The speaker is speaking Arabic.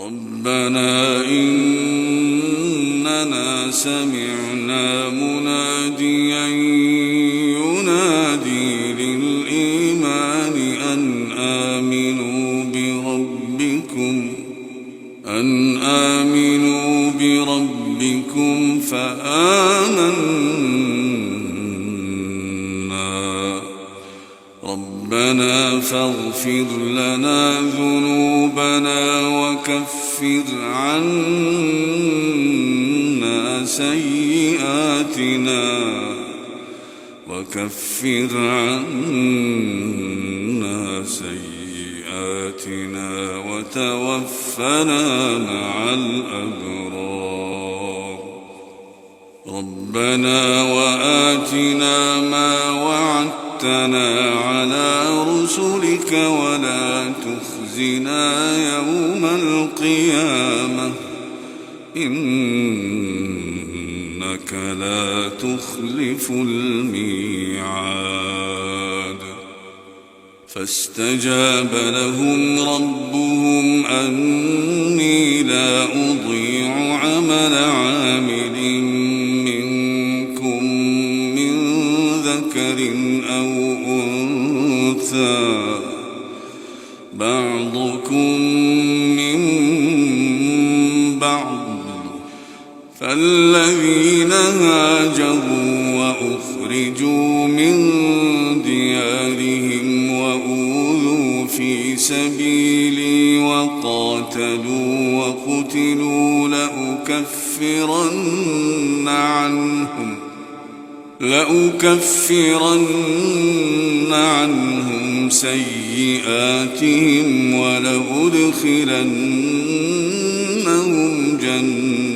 ربنا إننا سمعنا مناديا ينادي للإيمان أن آمنوا بربكم فآمنا ربنا فاغفر لنا ذنوبنا وكفر عنا سيئاتنا وتوفنا مع الأبرار ربنا وآتنا ما وعدتنا على رسلك ولا تخزنا يوم القيامة إنك لا تخلف الميعاد فاستجاب لهم ربهم أني لا أضيع عمل عامل منكم من ذكر أو أنثى بعضكم من بعض فالذين هاجروا وأخرجوا من ديارهم وأوذوا في سبيلي وقاتلوا وقتلوا لأكفرن عنهم سيئاتهم ولأدخلنهم جنات